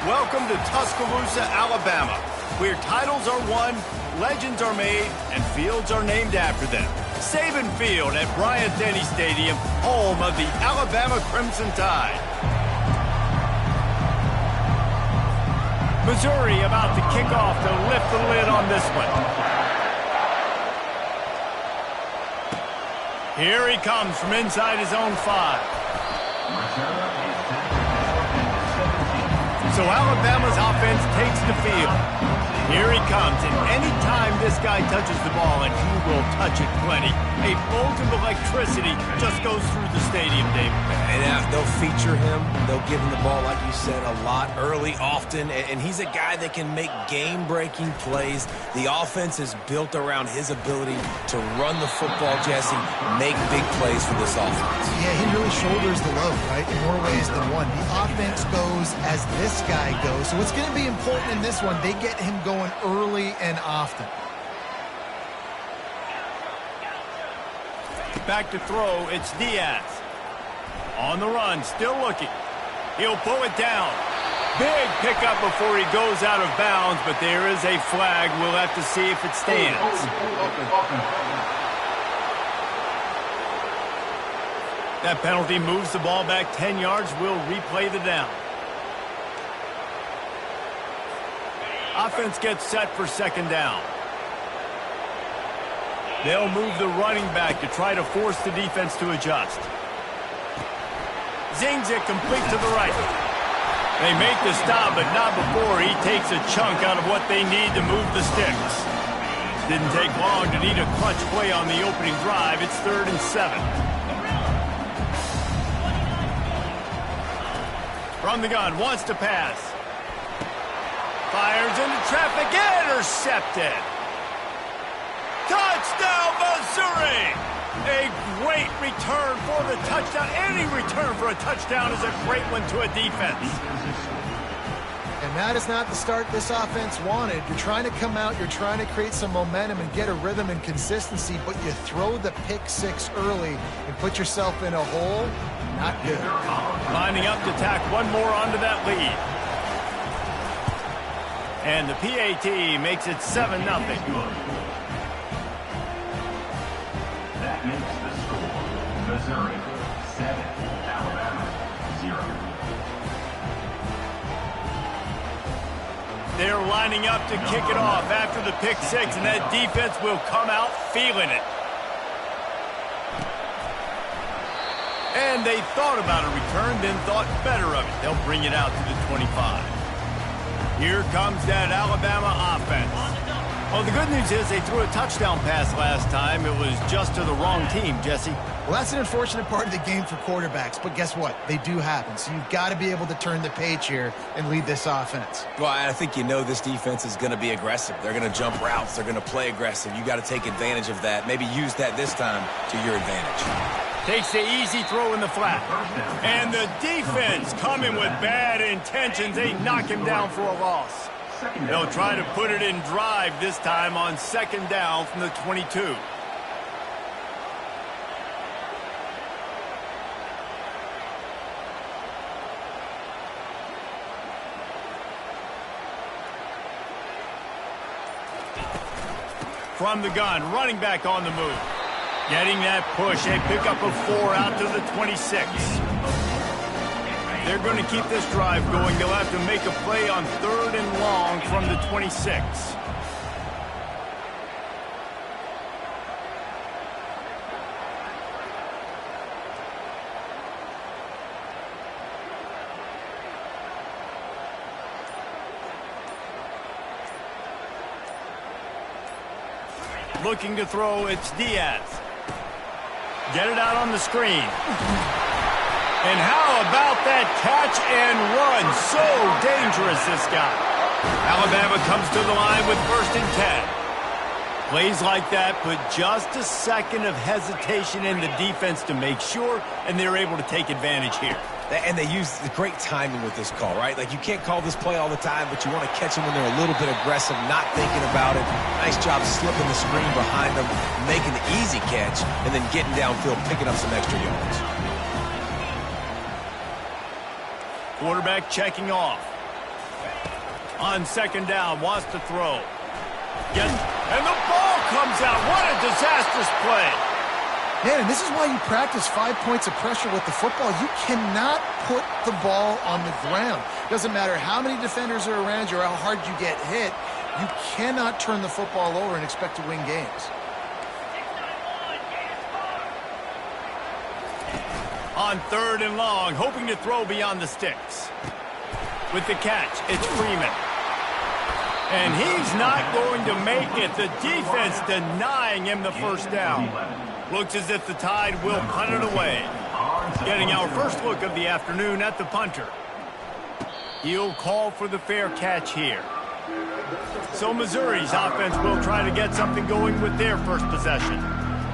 Welcome to Tuscaloosa, Alabama, where titles are won, legends are made, and fields are named after them. Saban Field at Bryant-Denny Stadium, home of the Alabama Crimson Tide. Missouri about to kick off to lift the lid on this one. Here he comes from inside his own 5. So Alabama's offense takes the field. Here he comes, and anytime this guy touches the ball, and he will touch it plenty, a bolt of electricity just goes through the stadium, David. And they'll feature him. They'll give him the ball, like you said, a lot, early, often, and he's a guy that can make game-breaking plays. The offense is built around his ability to run the football, Jesse, make big plays for this offense. Yeah, he really shoulders the load, right, in more ways than one. The offense goes as this guy goes, so it's going to be important in this one. They get him going early and often. Back to throw, it's Diaz. On the run, still looking. He'll pull it down. Big pickup before he goes out of bounds, but there is a flag. We'll have to see if it stands. That penalty moves the ball back 10 yards. We'll replay the down. Offense gets set for second down. They'll move the running back to try to force the defense to adjust. Zings it complete to the right. They make the stop, but not before he takes a chunk out of what they need to move the sticks. Didn't take long to need a clutch play on the opening drive. It's 3rd and 7. From the gun, wants to pass. Fires into traffic, intercepted. Touchdown, Missouri! A great return for the touchdown. Any return for a touchdown is a great one to a defense. And that is not the start this offense wanted. You're trying to come out, you're trying to create some momentum and get a rhythm and consistency, but you throw the pick 6 early and put yourself in a hole. Not good. Lining up to tack one more onto that lead. And the PAT makes it 7-0. That makes the score Missouri 7, Alabama 0. They're lining up to kick it off after the pick 6, and that defense will come out feeling it. And they thought about a return, then thought better of it. They'll bring it out to the 25. Here comes that Alabama offense. Well, the good news is they threw a touchdown pass last time. It was just to the wrong team, Jesse. Well, that's an unfortunate part of the game for quarterbacks, but guess what? They do happen. So you've got to be able to turn the page here and lead this offense. Well, I think you know this defense is going to be aggressive. They're going to jump routes. They're going to play aggressive. You got to take advantage of that. Maybe use that this time to your advantage. Takes the easy throw in the flat. And the defense coming with bad intentions. They knock him down for a loss. They'll try to put it in drive this time on second down from the 22. From the gun, running back on the move. Getting that push, a pickup of 4 out to the 26. They're going to keep this drive going. They'll have to make a play on 3rd and long from the 26. Looking to throw, it's Diaz. Get it out on the screen. And how about that catch and run? So dangerous, this guy. Alabama comes to the line with 1st and 10. Plays like that put just a second of hesitation in the defense to make sure, and they're able to take advantage here. And they use the great timing with this call, right? Like, you can't call this play all the time, but you want to catch them when they're a little bit aggressive, not thinking about it. Nice job slipping the screen behind them, making the easy catch, and then getting downfield, picking up some extra yards. Quarterback checking off. On second down, wants to throw. And the ball comes out. What a disastrous play. Man, and this is why you practice 5 points of pressure with the football. You cannot put the ball on the ground. Doesn't matter how many defenders are around you or how hard you get hit. You cannot turn the football over and expect to win games. On third and long, hoping to throw beyond the sticks. With the catch, it's Freeman. And he's not going to make it. The defense denying him the first down. Looks as if the Tide will punt it away. Getting our first look of the afternoon at the punter. He'll call for the fair catch here. So Missouri's offense will try to get something going with their first possession.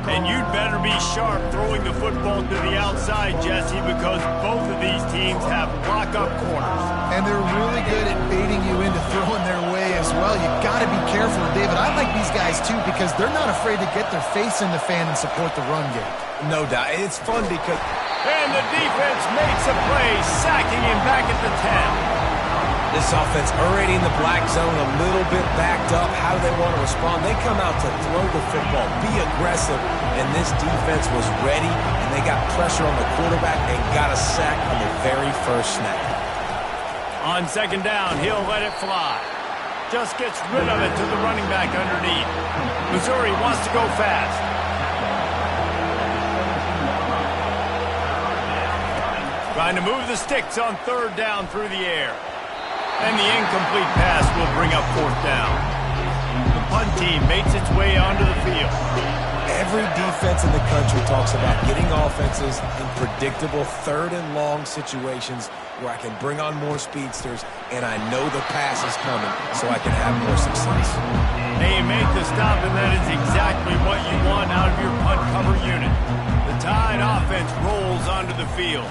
And you'd better be sharp throwing the football to the outside, Jesse, because both of these teams have lock-up corners. And they're really good at baiting you into throwing their way as well. You got to be careful, David. I like these guys, too, because they're not afraid to get their face in the fan and support the run game. No doubt. It's fun because... And the defense makes a play, sacking him back at the 10. This offense already in the black zone, a little bit backed up. How do they want to respond? They come out to throw the football, be aggressive, and this defense was ready, and they got pressure on the quarterback and got a sack on the very first snap. On second down, he'll let it fly. Just gets rid of it to the running back underneath. Missouri wants to go fast. Trying to move the sticks on third down through the air. And the incomplete pass will bring up fourth down. The punt team makes its way onto the field. Every defense in the country talks about getting offenses in predictable third and long situations where I can bring on more speedsters and I know the pass is coming so I can have more success. They make the stop, and that is exactly what you want out of your punt cover unit. The Tide offense rolls onto the field.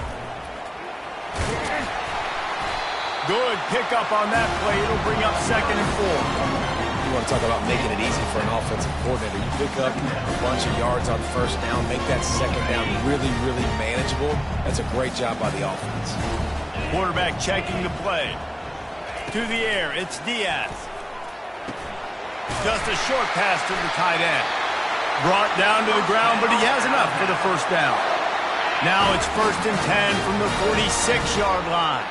Good pickup on that play. It'll bring up second and 4. You want to talk about making it easy for an offensive coordinator. You pick up a bunch of yards on first down, make that second down really, really manageable. That's a great job by the offense. Quarterback checking the play. To the air, it's Diaz. Just a short pass to the tight end. Brought down to the ground, but he has enough for the first down. Now it's first and 10 from the 46-yard line.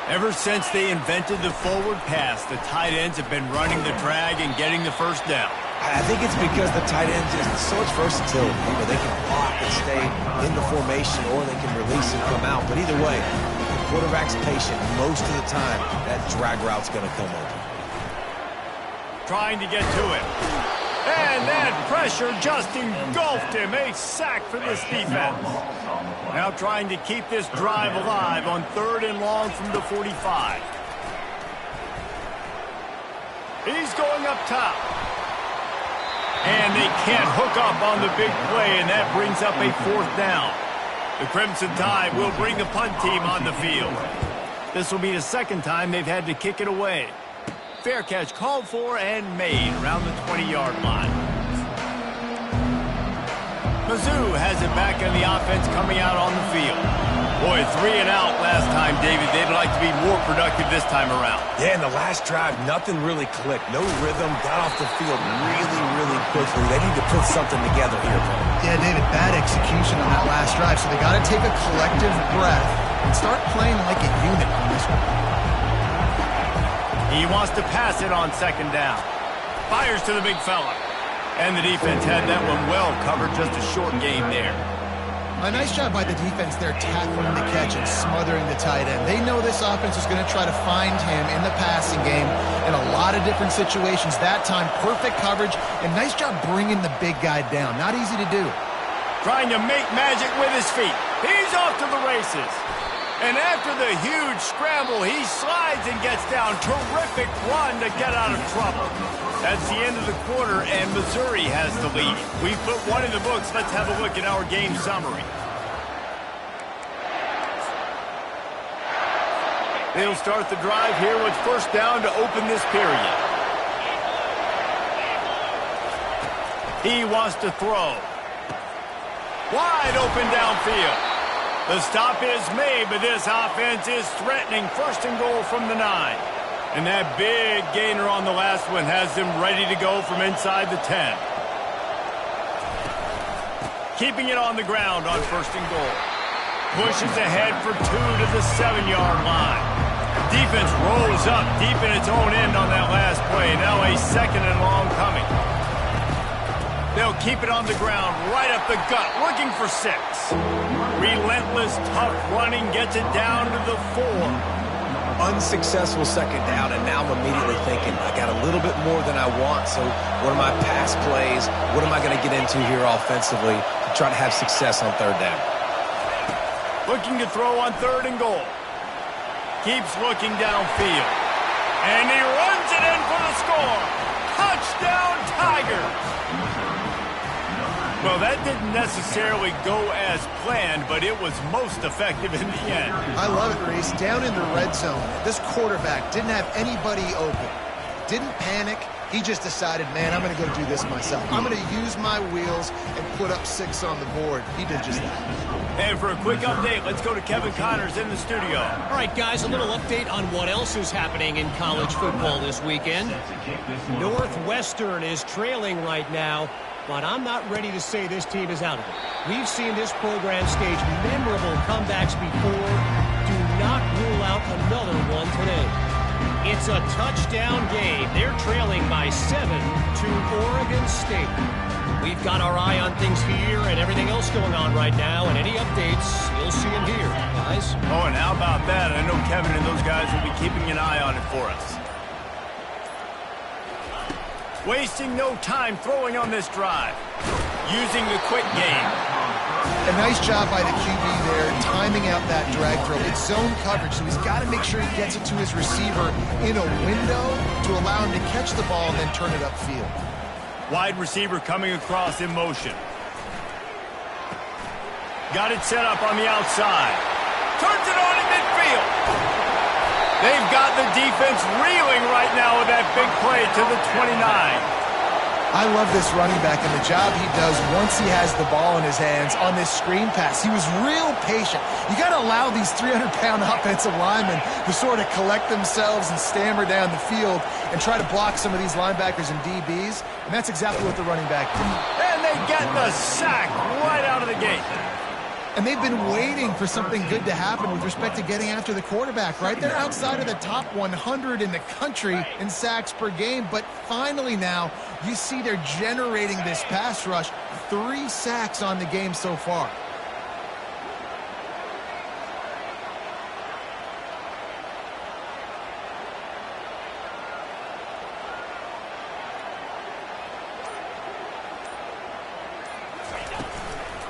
Ever since they invented the forward pass, the tight ends have been running the drag and getting the first down. I think it's because the tight ends is so much versatility. You know, they can block and stay in the formation, or they can release and come out. But either way, the quarterback's patient most of the time. That drag route's going to come open. Trying to get to it. And that pressure just engulfed him. A sack for this defense. Now trying to keep this drive alive on third and long from the 45. He's going up top. And they can't hook up on the big play, and that brings up a fourth down. The Crimson Tide will bring the punt team on the field. This will be the second time they've had to kick it away. Fair catch called for and made around the 20-yard line. Mizzou has it back on the offense coming out on the field. Boy, 3 and out last time, David. They'd like to be more productive this time around. Yeah, in the last drive, nothing really clicked. No rhythm, got off the field really, really quickly. They need to put something together here, bro. Yeah, David, bad execution on that last drive, so they got to take a collective breath and start playing like a unit on this one. He wants to pass it on second down. Fires to the big fella. And the defense had that one well covered. Just a short game there. A nice job by the defense there, tackling the catch and smothering the tight end. They know this offense is going to try to find him in the passing game in a lot of different situations. That time, perfect coverage, and nice job bringing the big guy down. Not easy to do. Trying to make magic with his feet. He's off to the races. And after the huge scramble, he slides and gets down. Terrific run to get out of trouble. That's the end of the quarter, and Missouri has the lead. We've put one in the books. Let's have a look at our game summary. They'll start the drive here with first down to open this period. He wants to throw. Wide open downfield. The stop is made, but this offense is threatening. First and goal from the 9. And that big gainer on the last one has them ready to go from inside the 10. Keeping it on the ground on 1st and goal. Pushes ahead for 2 to the 7-yard line. Defense rolls up deep in its own end on that last play. Now a 2nd and long coming. They'll keep it on the ground, right up the gut, looking for 6. Relentless, tough running gets it down to the 4. Unsuccessful 2nd down, and now I'm immediately thinking, I got a little bit more than I want, so what are my pass plays? What am I going to get into here offensively to try to have success on 3rd down? Looking to throw on 3rd and goal. Keeps looking downfield. And he runs it in for the score. Touchdown, Tigers! Well, that didn't necessarily go as planned, but it was most effective in the end. I love it, Reese. Down in the red zone, this quarterback didn't have anybody open. Didn't panic. He just decided, man, I'm going to go do this myself. I'm going to use my wheels and put up 6 on the board. He did just that. And for a quick update, let's go to Kevin Connors in the studio. All right, guys, a little update on what else is happening in college football this weekend. Northwestern is trailing right now, but I'm not ready to say this team is out of it. We've seen this program stage memorable comebacks before. Do not rule out another one today. It's a touchdown game. They're trailing by 7 to Oregon State. We've got our eye on things here and everything else going on right now, and any updates, you'll see them here, guys. Oh, and how about that? I know Kevin and those guys will be keeping an eye on it for us. Wasting no time throwing on this drive. Using the quick game. A nice job by the QB there, timing out that drag throw. It's zone coverage, so he's got to make sure he gets it to his receiver in a window to allow him to catch the ball and then turn it upfield. Wide receiver coming across in motion. Got it set up on the outside. Turns it on in midfield. They've got the defense reeling right now with that big play to the 29. I love this running back and the job he does once he has the ball in his hands on this screen pass. He was real patient. You got to allow these 300-pound offensive linemen to sort of collect themselves and stammer down the field and try to block some of these linebackers and DBs, and that's exactly what the running back did. And they get the sack right out of the gate. And they've been waiting for something good to happen with respect to getting after the quarterback, right? They're outside of the top 100 in the country in sacks per game, but finally now you see they're generating this pass rush. 3 sacks on the game so far.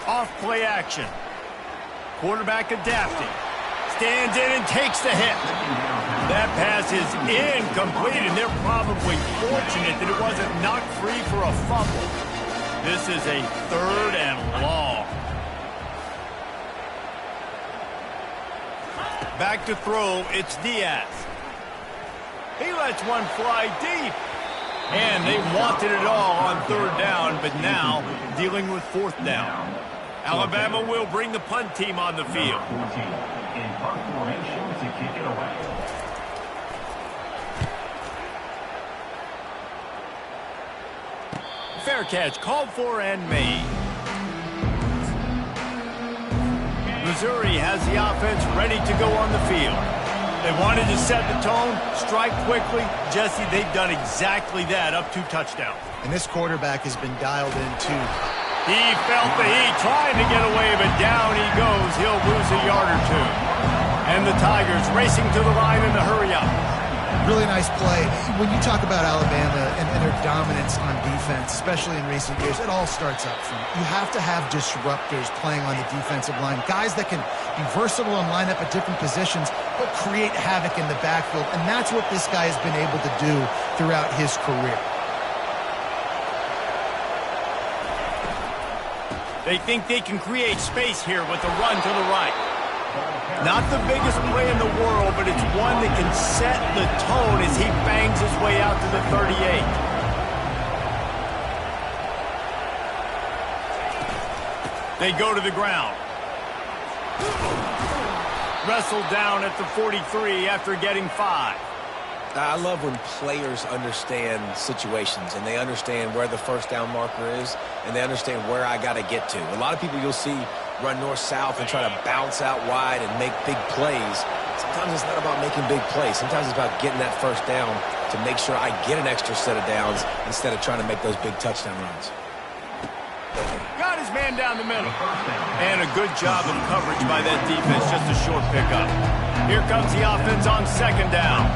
Off play action. Quarterback adapting. Stands in and takes the hit. That pass is incomplete, and they're probably fortunate that it wasn't knocked free for a fumble. This is a 3rd and long. Back to throw, it's Diaz. He lets one fly deep. And they wanted it all on 3rd down, but now dealing with 4th down. Alabama will bring the punt team on the field. In punt formation to kick it away. Fair catch called for and made. Missouri has the offense ready to go on the field. They wanted to set the tone, strike quickly. Jesse, they've done exactly that, up 2 touchdowns. And this quarterback has been dialed in too. He felt the heat, trying to get away, but down he goes. He'll lose a yard or 2. And the Tigers racing to the line in the hurry up. Really nice play. When you talk about Alabama and their dominance on defense, especially in recent years, it all starts up front. You have to have disruptors playing on the defensive line, guys that can be versatile and line up at different positions, but create havoc in the backfield. And that's what this guy has been able to do throughout his career. They think they can create space here with a run to the right. Not the biggest play in the world, but it's one that can set the tone as he bangs his way out to the 38. They go to the ground. Wrestled down at the 43 after getting 5. I love when players understand situations and they understand where the first down marker is and they understand where I got to get to. A lot of people you'll see run north-south and try to bounce out wide and make big plays. Sometimes it's not about making big plays. Sometimes it's about getting that first down to make sure I get an extra set of downs instead of trying to make those big touchdown runs. Got his man down the middle. And a good job of coverage by that defense. Just a short pickup. Here comes the offense on second down.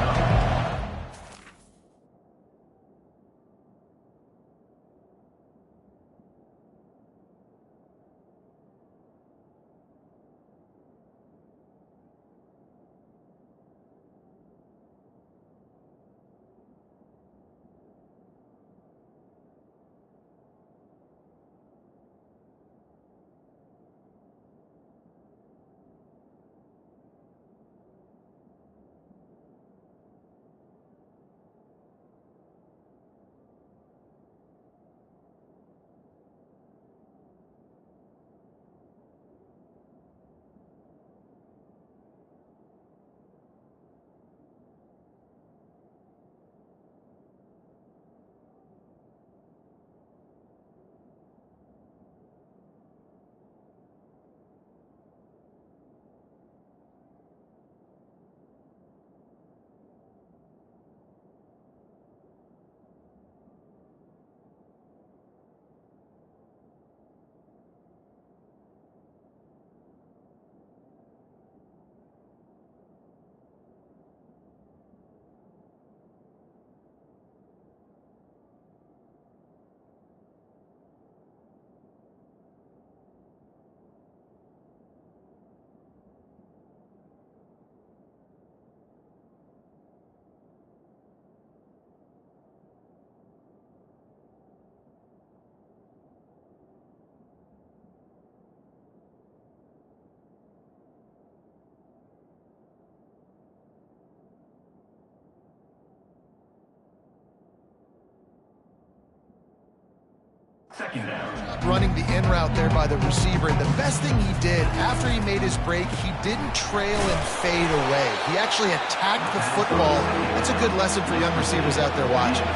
Second down. Running the in route there by the receiver. And the best thing he did after he made his break, he didn't trail and fade away. He actually attacked the football. That's a good lesson for young receivers out there watching.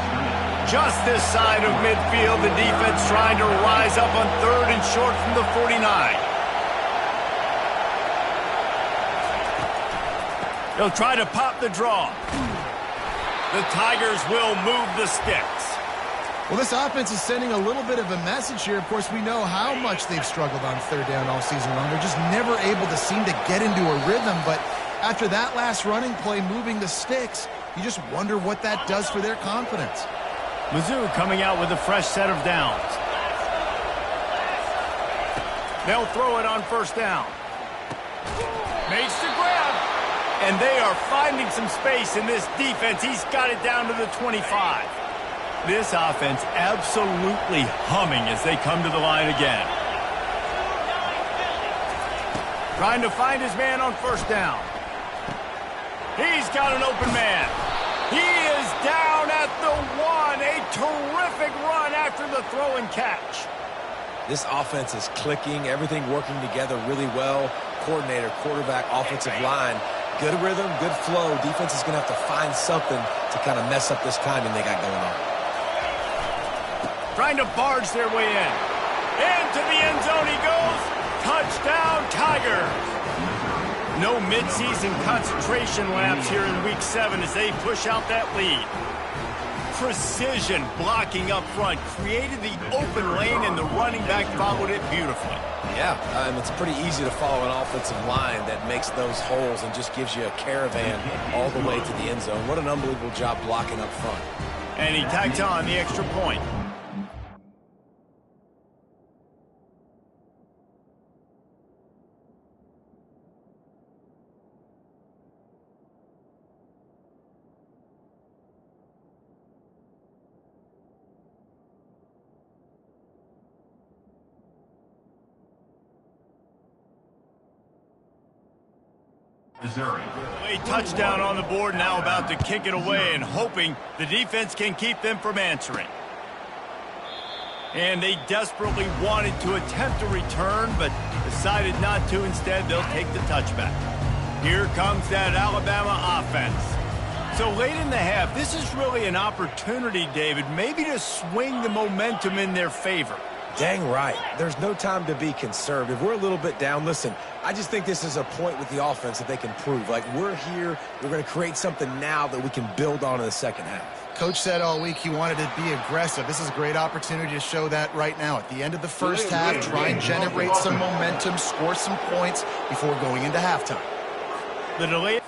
Just this side of midfield, the defense trying to rise up on third and short from the 49. They'll try to pop the draw. The Tigers will move the sticks. Well, this offense is sending a little bit of a message here. Of course, we know how much they've struggled on third down all season long. They're just never able to seem to get into a rhythm. But after that last running play, moving the sticks, you just wonder what that does for their confidence. Mizzou coming out with a fresh set of downs. They'll throw it on first down. Makes the grab. And they are finding some space in this defense. He's got it down to the 25. This offense absolutely humming as they come to the line again. Trying to find his man on first down. He's got an open man. He is down at the 1. A terrific run after the throw and catch. This offense is clicking, everything working together really well. Coordinator, quarterback, offensive line. Good rhythm, good flow. Defense is going to have to find something to kind of mess up this timing they got going on. Trying to barge their way in. Into the end zone he goes. Touchdown, Tigers. No midseason concentration laps here in Week 7 as they push out that lead. Precision blocking up front. Created the open lane, and the running back followed it beautifully. Yeah, it's pretty easy to follow an offensive line that makes those holes and just gives you a caravan all the way to the end zone. What an unbelievable job blocking up front. And he tacked on the extra point. Missouri. A touchdown on the board, now about to kick it away and hoping the defense can keep them from answering. And they desperately wanted to attempt a return, but decided not to. Instead, they'll take the touchback. Here comes that Alabama offense. So late in the half, this is really an opportunity, David, maybe to swing the momentum in their favor. Dang right. There's no time to be conservative. We're a little bit down. Listen, I just think this is a point with the offense that they can prove. Like, we're here, we're going to create something now that we can build on in the second half. Coach said all week he wanted to be aggressive. This is a great opportunity to show that right now. At the end of the first half, try and generate some momentum, score some points before going into halftime. The delay.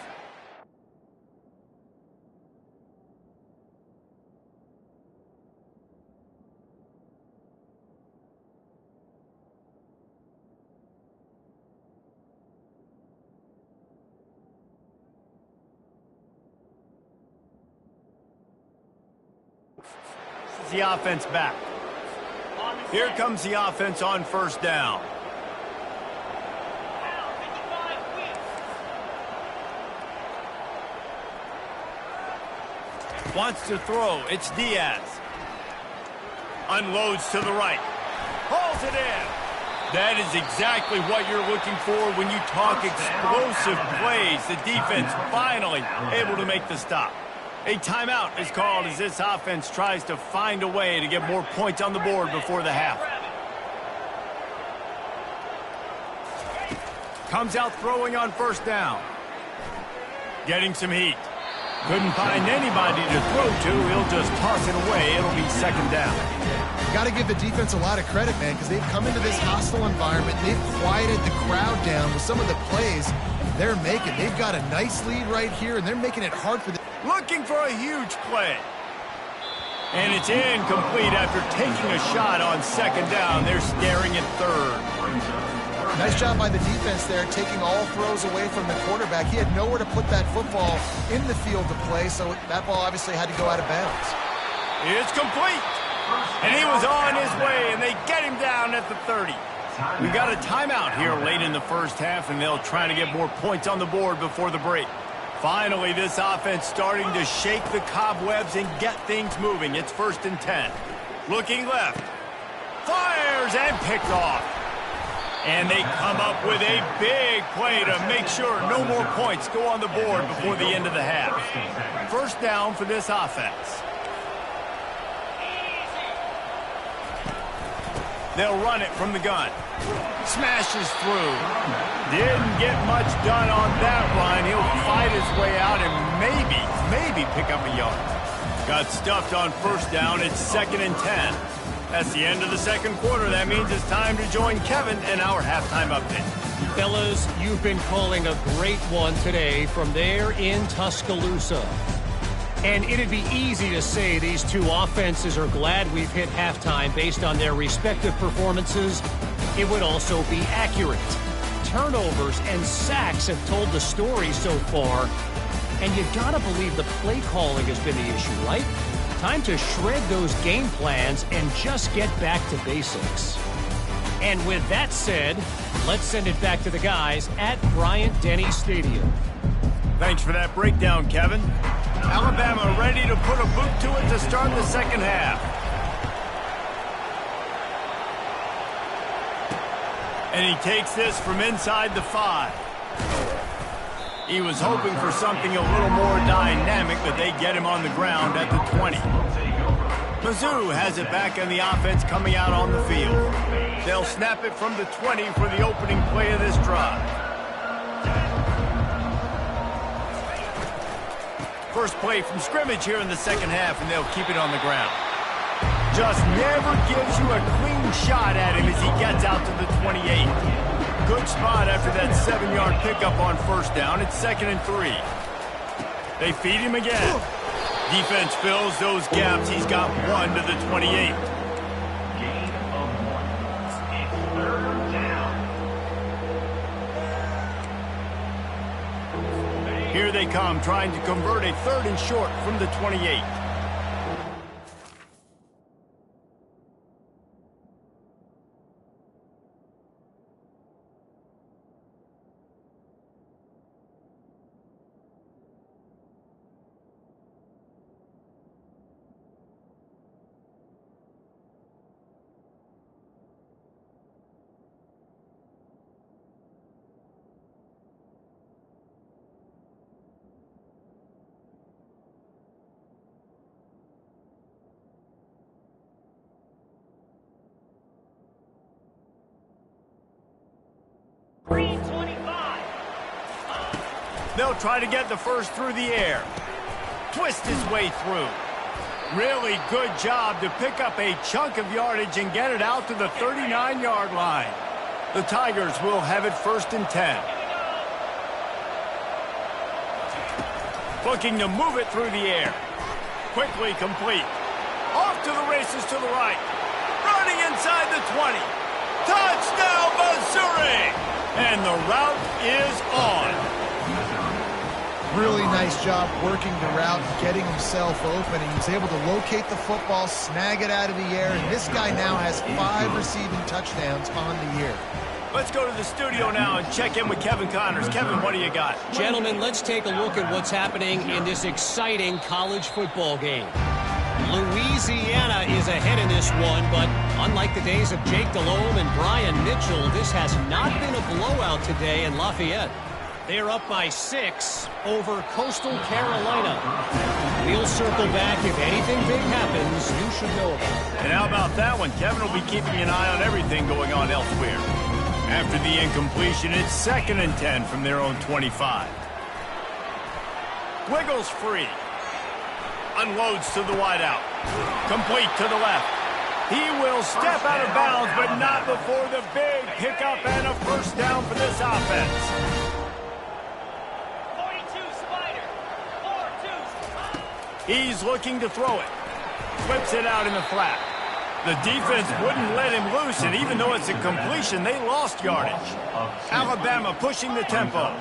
The offense back. Here comes the offense on first down. Wants to throw. It's Diaz. Unloads to the right. Hauls it in. That is exactly what you're looking for when you talk explosive plays. The defense finally able to make the stop. A timeout is called as this offense tries to find a way to get more points on the board before the half. Comes out throwing on first down. Getting some heat. Couldn't find anybody to throw to. He'll just toss it away. It'll be second down. You got to give the defense a lot of credit, man, because they've come into this hostile environment. They've quieted the crowd down with some of the plays they're making. They've got a nice lead right here, and they're making it hard for them. Looking for a huge play. And it's incomplete after taking a shot on second down. They're staring at third. Nice job by the defense there, taking all throws away from the quarterback. He had nowhere to put that football in the field to play, so that ball obviously had to go out of bounds. It's complete. And he was on his way, and they get him down at the 30. We got a timeout here late in the first half, and they'll try to get more points on the board before the break. Finally, this offense starting to shake the cobwebs and get things moving. It's 1st and 10. Looking left. Fires and picked off. And they come up with a big play to make sure no more points go on the board before the end of the half. First down for this offense. They'll run it from the gun. Smashes through. Didn't get much done on that run. He'll fight his way out and maybe pick up a yard. Got stuffed on first down. It's 2nd and 10. That's the end of the second quarter. That means it's time to join Kevin in our halftime update. Fellas, you've been calling a great one today from there in Tuscaloosa. And it'd be easy to say these two offenses are glad we've hit halftime based on their respective performances. It would also be accurate. Turnovers and sacks have told the story so far. And you gotta believe the play calling has been the issue, right? Time to shred those game plans and just get back to basics. And with that said, let's send it back to the guys at Bryant-Denny Stadium. Thanks for that breakdown, Kevin. Alabama ready to put a boot to it to start the second half. And he takes this from inside the 5. He was hoping for something a little more dynamic, but they get him on the ground at the 20. Mizzou has it back on the offense coming out on the field. They'll snap it from the 20 for the opening play of this drive. First play from scrimmage here in the second half, and they'll keep it on the ground. Just never gives you a clean shot at him as he gets out to the 28. Good spot after that 7-yard pickup on first down. It's 2nd and 3. They feed him again. Defense fills those gaps. He's got 1 to the 28. Gain of 1. It's 3rd down. Here they come, trying to convert a 3rd and short from the 28. They'll try to get the first through the air. Twist his way through. Really good job to pick up a chunk of yardage and get it out to the 39-yard line. The Tigers will have it 1st and 10. Looking to move it through the air. Quickly complete. Off to the races to the right. Running inside the 20. Touchdown, Missouri! And the route is on. Really nice job working the route and getting himself open. He was able to locate the football, snag it out of the air, and this guy now has 5 receiving touchdowns on the year. Let's go to the studio now and check in with Kevin Connors. Kevin, what do you got? Gentlemen, let's take a look at what's happening in this exciting college football game. Louisiana is ahead in this one, but unlike the days of Jake Delhomme and Brian Mitchell, this has not been a blowout today in Lafayette. They're up by 6 over Coastal Carolina. We'll circle back. If anything big happens, you should know about it. And how about that one? Kevin will be keeping an eye on everything going on elsewhere. After the incompletion, it's 2nd and 10 from their own 25. Wiggles free. Unloads to the wideout. Complete to the left. He will step out of bounds, but not before the big pickup and a first down for this offense. He's looking to throw it. Flips it out in the flat. The defense wouldn't let him loose, and even though it's a completion, they lost yardage. Alabama pushing the tempo.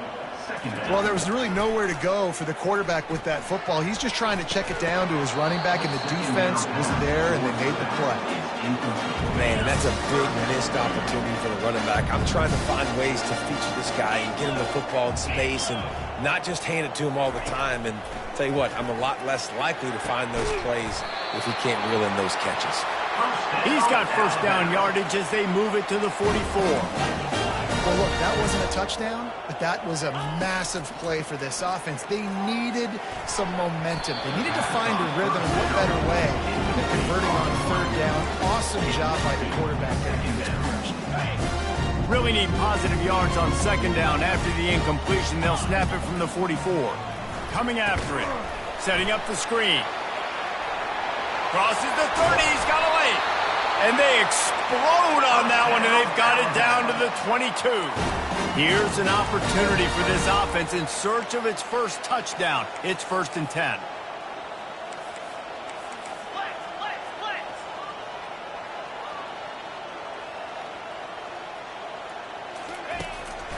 Well, there was really nowhere to go for the quarterback with that football. He's just trying to check it down to his running back, and the defense was there, and they made the play. Man, that's a big missed opportunity for the running back. I'm trying to find ways to feature this guy and get him the football in space and not just hand it to him all the time. And tell you what, I'm a lot less likely to find those plays if he can't reel in those catches. He's got first down yardage as they move it to the 44. Well, look, that wasn't a touchdown, but that was a massive play for this offense. They needed some momentum. They needed to find a rhythm, and what better way than converting on 3rd down. Awesome job by the quarterback getting this progression. Really need positive yards on 2nd down. After the incompletion, they'll snap it from the 44. Coming after it. Setting up the screen. Crosses the 30. He's got a lane. And they explode on that one, and they've got it down to the 22. Here's an opportunity for this offense in search of its first touchdown. It's 1st and 10.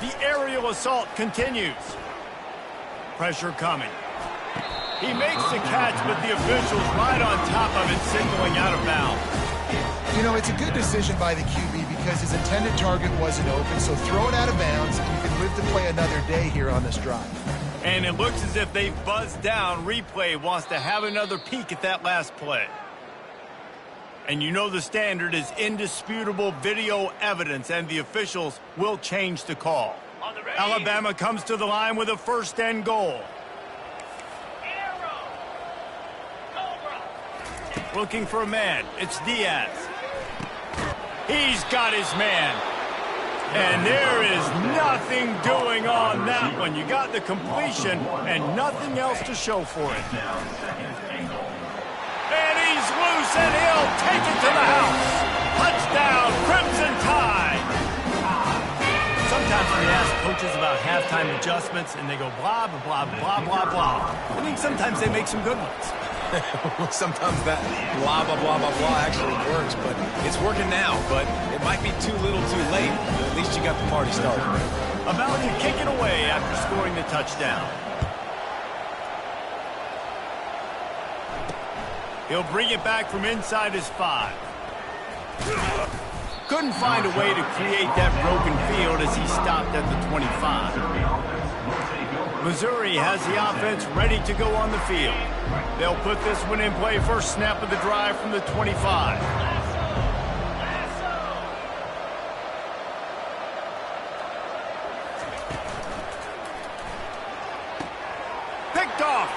The aerial assault continues. Pressure coming. He makes the catch, but the officials right on top of it, signaling out of bounds. You know, it's a good decision by the QB because his intended target wasn't open, so throw it out of bounds, and you can live to play another day here on this drive. And it looks as if they've buzzed down. Replay wants to have another peek at that last play. And you know the standard is indisputable video evidence, and the officials will change the call. Alabama comes to the line with a 1st and goal. Looking for a man. It's Diaz. He's got his man. And there is nothing doing on that one. You got the completion and nothing else to show for it. And he's loose, and he'll take it to the house. Touchdown, Crimson Tide. Sometimes when you ask coaches about halftime adjustments, and they go blah, blah, blah, blah, blah, blah. I think sometimes they make some good ones. Sometimes that blah, blah, blah, blah, blah actually works, but it's working now. But it might be too little too late, but at least you got the party started. About to kick it away after scoring the touchdown. He'll bring it back from inside his 5. Couldn't find a way to create that broken field as he stopped at the 25. Missouri has the offense ready to go on the field. They'll put this one in play first snap of the drive from the 25. Picked off.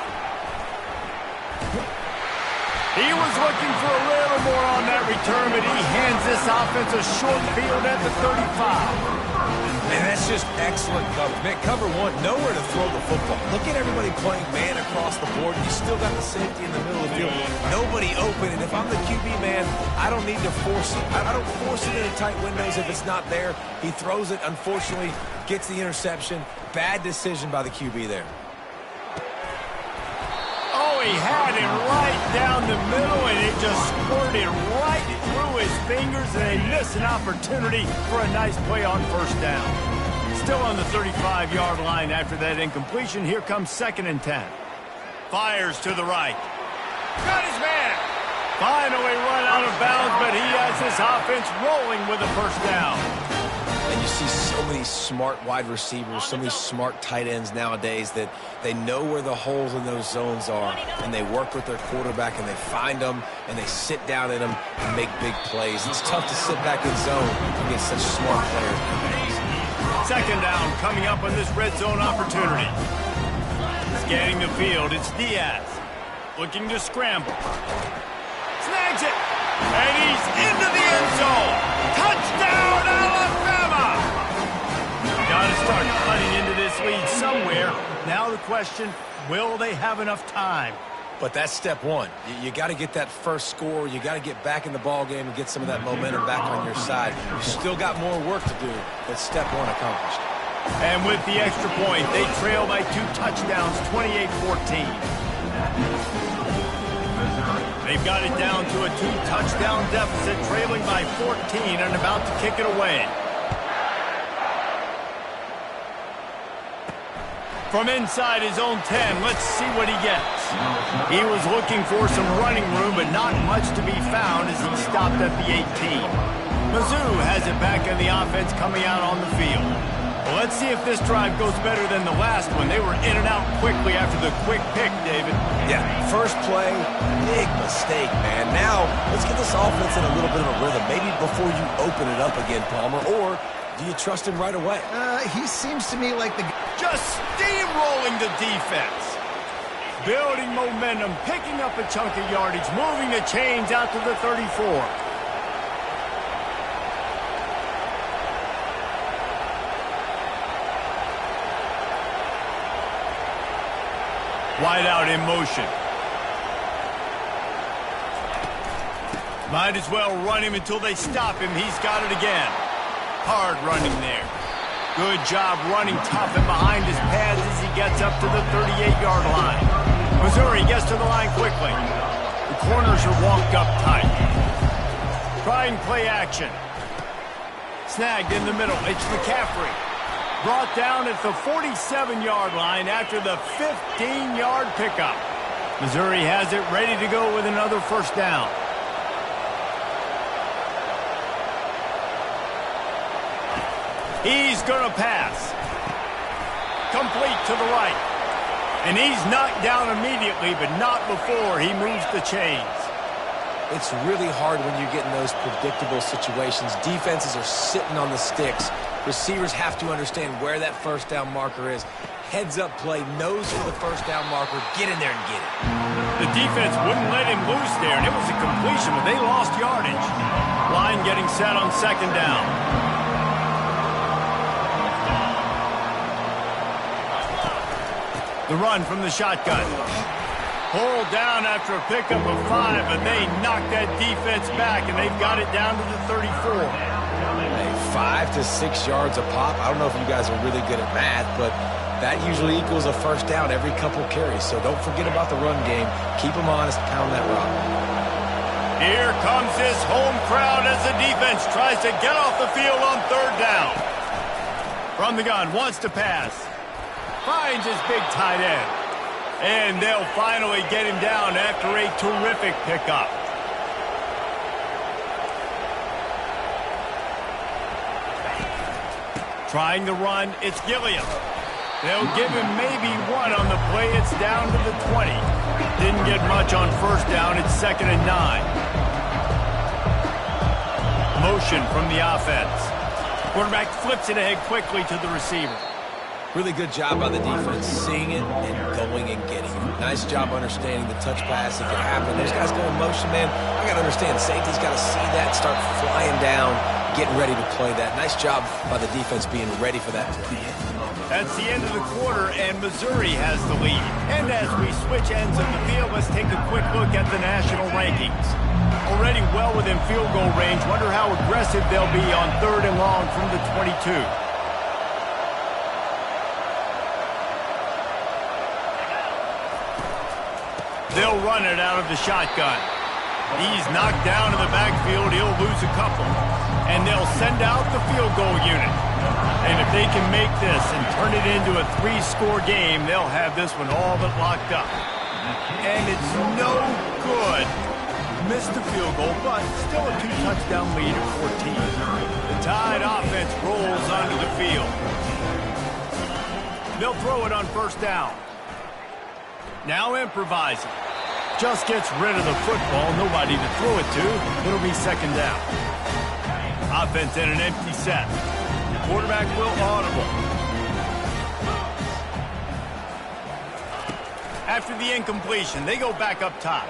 He was looking for a little more on that return, but he hands this offense a short field at the 35. And That's just excellent coverage. Man, cover one, nowhere to throw the football. Look at everybody playing man across the board. You still got the safety in the middle of the field. Nobody open, and if I'm the QB, man, I don't need to force it. I don't force it into tight windows if it's not there. He throws it, unfortunately, gets the interception. Bad decision by the QB there. Oh, he had it right down the middle, and it just squirted right through his fingers, and they missed an opportunity for a nice play on first down. Still on the 35-yard line after that incompletion. Here comes 2nd and 10. Fires to the right. Got his man. Finally run out of bounds, but he has this offense rolling with a first down. And you see so many smart wide receivers, so many smart tight ends nowadays that they know where the holes in those zones are, and they work with their quarterback, and they find them, and they sit down in them and make big plays. It's tough to sit back in zone against such smart players nowadays. 2nd down coming up on this red zone opportunity. Scanning the field, it's Diaz. Looking to scramble. Snags it. And he's into the end zone. Touchdown, Alabama! Got to start cutting into this lead somewhere. Now the question, will they have enough time? But that's step one. You got to get that first score. You got to get back in the ball game and get some of that momentum back on your side. You still got more work to do, but step one accomplished. And with the extra point, they trail by 2 touchdowns, 28-14. They've got it down to a 2-touchdown deficit, trailing by 14 and about to kick it away. From inside his own 10, let's see what he gets. He was looking for some running room, but not much to be found as he stopped at the 18. Mizzou has it back in the offense coming out on the field. Well, let's see if this drive goes better than the last one. They were in and out quickly after the quick pick, David. Yeah, first play, big mistake, man. Now, let's get this offense in a little bit of a rhythm. Maybe before you open it up again, Palmer, or do you trust him right away? He seems to me like the... Just steamrolling the defense. Building momentum, picking up a chunk of yardage, moving the chains out to the 34. Wide out in motion. Might as well run him until they stop him. He's got it again. Hard running there. Good job running tough and behind his pads as he gets up to the 38-yard line. Missouri gets to the line quickly. The corners are walked up tight. Trying play action. Snagged in the middle. It's McCaffrey. Brought down at the 47-yard line after the 15-yard pickup. Missouri has it ready to go with another first down. He's going to pass. Complete to the right. And he's knocked down immediately, but not before he moves the chains. It's really hard when you get in those predictable situations. Defenses are sitting on the sticks. Receivers have to understand where that first down marker is. Heads up play, nose for the first down marker. Get in there and get it. The defense wouldn't let him loose there, and it was a completion, but they lost yardage. Line getting set on 2nd down. The run from the shotgun. Pulled down after a pickup of 5, but they knocked that defense back, and they've got it down to the 34. Hey, 5 to 6 yards a pop. I don't know if you guys are really good at math, but that usually equals a first down every couple carries. So don't forget about the run game. Keep them honest, pound that rock. Here comes this home crowd as the defense tries to get off the field on 3rd down. From the gun, wants to pass. Finds his big tight end. And they'll finally get him down after a terrific pickup. Trying to run, it's Gilliam. They'll give him maybe 1 on the play. It's down to the 20. Didn't get much on first down. It's 2nd and 9. Motion from the offense. Quarterback flips it ahead quickly to the receiver. Really good job by the defense, seeing it and going and getting it. Nice job understanding the touch pass. If it happened, those guys go in motion, man. I got to understand, safety's got to see that, start flying down, getting ready to play that. Nice job by the defense being ready for that play. That's the end of the quarter, and Missouri has the lead. And as we switch ends of the field, let's take a quick look at the national rankings. Already well within field goal range. Wonder how aggressive they'll be on 3rd and long from the 22. They'll run it out of the shotgun. He's knocked down in the backfield. He'll lose a couple. And they'll send out the field goal unit. And if they can make this and turn it into a 3-score game, they'll have this one all but locked up. And it's no good. Missed the field goal, but still a 2-touchdown lead of 14. The Tide offense rolls onto the field. They'll throw it on 1st down. Now improvising. Just gets rid of the football. Nobody to throw it to. It'll be 2nd down. Offense in an empty set. Quarterback will audible. After the incompletion, they go back up top.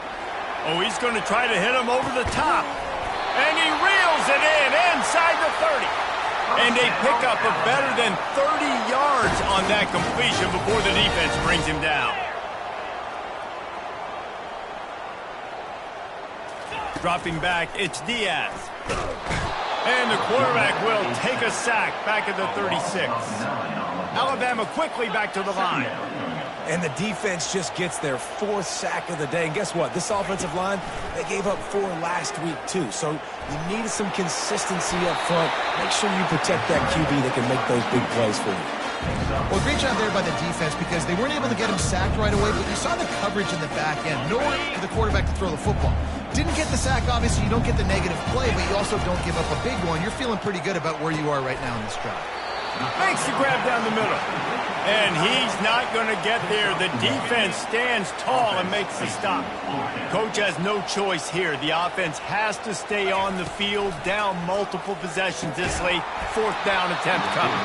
Oh, he's going to try to hit him over the top. And he reels it in inside the 30. And they pick up a better than 30 yards on that completion before the defense brings him down. Dropping back, it's Diaz. And the quarterback will take a sack back at the 36. Alabama quickly back to the line. And the defense just gets their 4th sack of the day. And guess what? This offensive line, they gave up 4 last week too. So you need some consistency up front. Make sure you protect that QB that can make those big plays for you. Well, great job there by the defense because they weren't able to get him sacked right away, but you saw the coverage in the back end. Nowhere for the quarterback to throw the football. Didn't get the sack, obviously. You don't get the negative play, but you also don't give up a big one. You're feeling pretty good about where you are right now in this drive. Makes the grab down the middle. And he's not going to get there. The defense stands tall and makes the stop. Coach has no choice here. The offense has to stay on the field, down multiple possessions this late. 4th down attempt coming.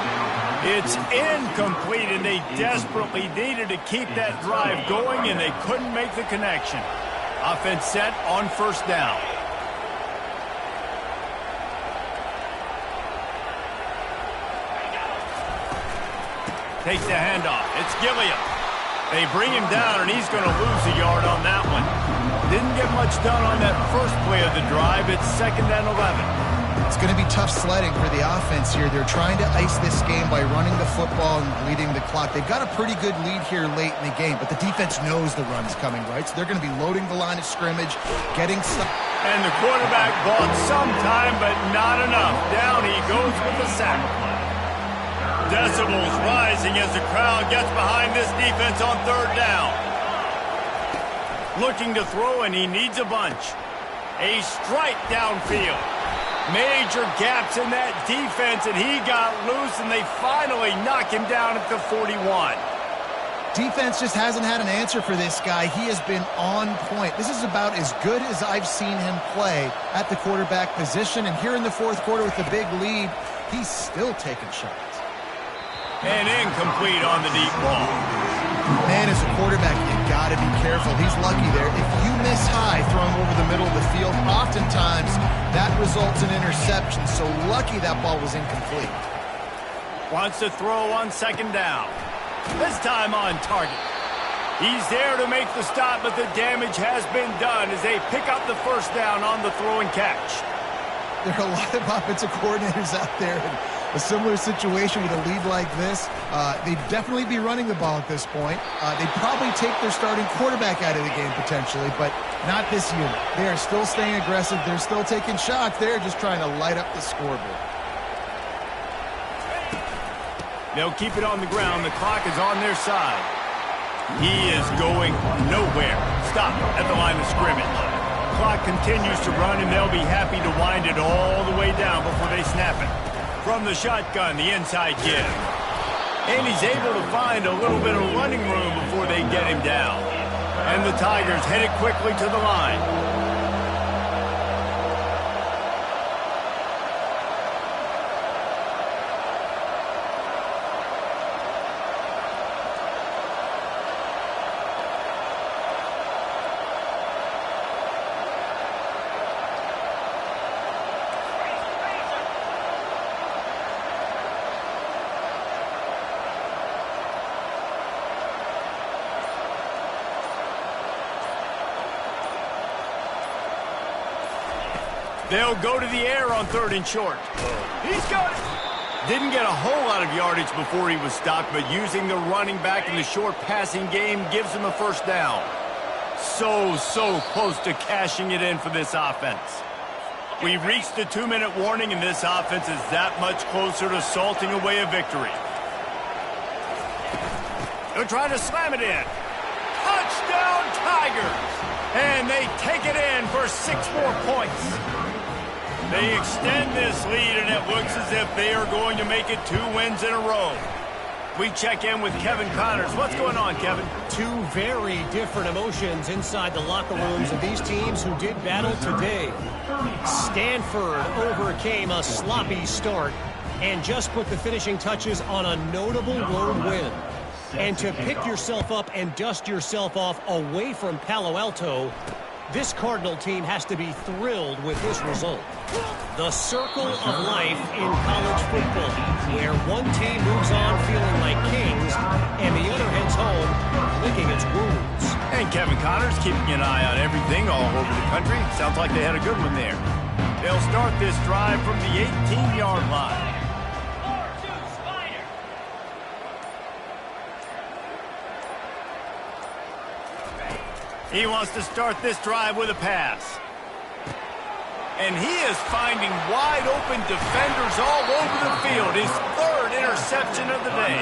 It's incomplete, and they desperately needed to keep that drive going, and they couldn't make the connection. Offense set on 1st down. Takes the handoff. It's Gilliam. They bring him down, and he's going to lose a yard on that one. Didn't get much done on that first play of the drive. It's 2nd and 11. It's going to be tough sledding for the offense here. They're trying to ice this game by running the football and bleeding the clock. They've got a pretty good lead here late in the game, but the defense knows the run's coming, right? So they're going to be loading the line of scrimmage, getting some... And the quarterback bought some time, but not enough. Down he goes with the sack. Decibels rising as the crowd gets behind this defense on 3rd down. Looking to throw, and he needs a bunch. A strike downfield. Major gaps in that defense, and he got loose, and they finally knock him down at the 41. Defense just hasn't had an answer for this guy. He has been on point. This is about as good as I've seen him play at the quarterback position, and here in the 4th quarter with the big lead, he's still taking shots. And incomplete on the deep ball. Man, as a quarterback, you got to be careful. He's lucky there. If you miss high throwing over the middle of the field, oftentimes that results in interception. So lucky that ball was incomplete. Wants to throw on 2nd down. This time on target. He's there to make the stop, but the damage has been done as they pick up the 1st down on the throw and catch. There are a lot of offensive coordinators out there in a similar situation with a lead like this. They'd definitely be running the ball at this point. They'd probably take their starting quarterback out of the game potentially, but not this unit. They are still staying aggressive. They're still taking shots. They're just trying to light up the scoreboard. They'll keep it on the ground. The clock is on their side. He is going nowhere. Stop at the line of scrimmage. Clock continues to run, and they'll be happy to wind it all the way down before they snap it. From the shotgun, the inside give. And he's able to find a little bit of running room before they get him down. And the Tigers headed quickly to the line. They'll go to the air on 3rd and short. He's got it. Didn't get a whole lot of yardage before he was stopped, but using the running back in the short passing game gives him a first down. So close to cashing it in for this offense. We've reached the 2-minute warning, and this offense is that much closer to salting away a victory. They're trying to slam it in. Touchdown, Tigers! And they take it in for 6 more points. They extend this lead, and it looks as if they are going to make it 2 wins in a row. We check in with Kevin Connors. What's going on, Kevin? 2 very different emotions inside the locker rooms of these teams who did battle today. Stanford overcame a sloppy start and just put the finishing touches on a notable road win. And to pick yourself up and dust yourself off away from Palo Alto, this Cardinal team has to be thrilled with this result. The circle of life in college football, where one team moves on feeling like kings and the other heads home licking its wounds. And Kevin Connors keeping an eye on everything all over the country. Sounds like they had a good one there. They'll start this drive from the 18-yard line. He wants to start this drive with a pass. And he is finding wide-open defenders all over the field. His 3rd interception of the day.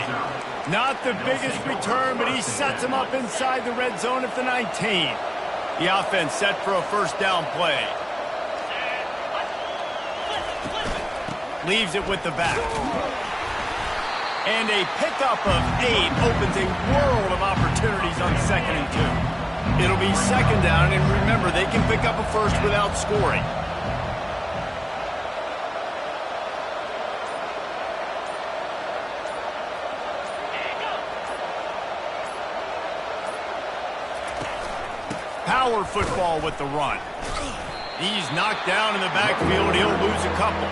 Not the biggest return, but he sets him up inside the red zone at the 19. The offense set for a first down play. Leaves it with the back. And a pickup of 8 opens a world of opportunities on 2nd and 2. It'll be 2nd down, and remember, they can pick up a first without scoring. Power football with the run. He's knocked down in the backfield. He'll lose a couple.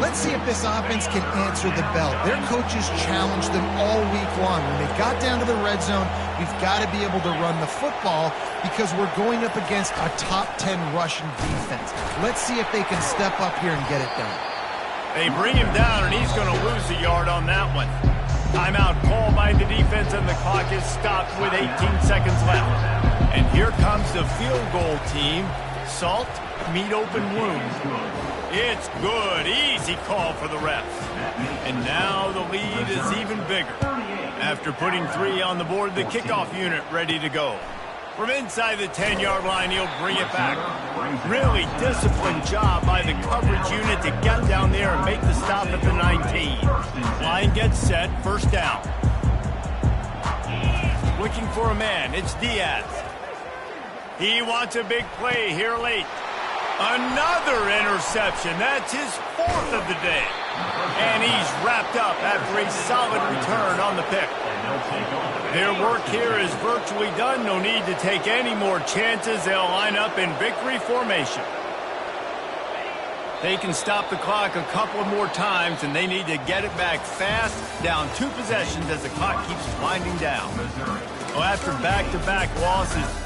Let's see if this offense can answer the bell. Their coaches challenged them all week long. When they got down to the red zone, we've got to be able to run the football because we're going up against a top 10 Russian defense. Let's see if they can step up here and get it done. They bring him down, and he's going to lose a yard on that one. Timeout called by the defense, and the clock is stopped with 18 seconds left. And here comes the field goal team. Salt, meet open wound. It's good. Easy call for the refs. And now the lead is even bigger. After putting 3 on the board, the kickoff unit ready to go. From inside the 10-yard line, he'll bring it back. Really disciplined job by the coverage unit to get down there and make the stop at the 19. Line gets set, first down. Looking for a man, it's Diaz. He wants a big play here late. Another interception. That's his 4th of the day. And he's wrapped up after a solid return on the pick. Their work here is virtually done. No need to take any more chances. They'll line up in victory formation. They can stop the clock a couple of more times, and they need to get it back fast. Down 2 possessions as the clock keeps winding down. Well, after back-to-back losses,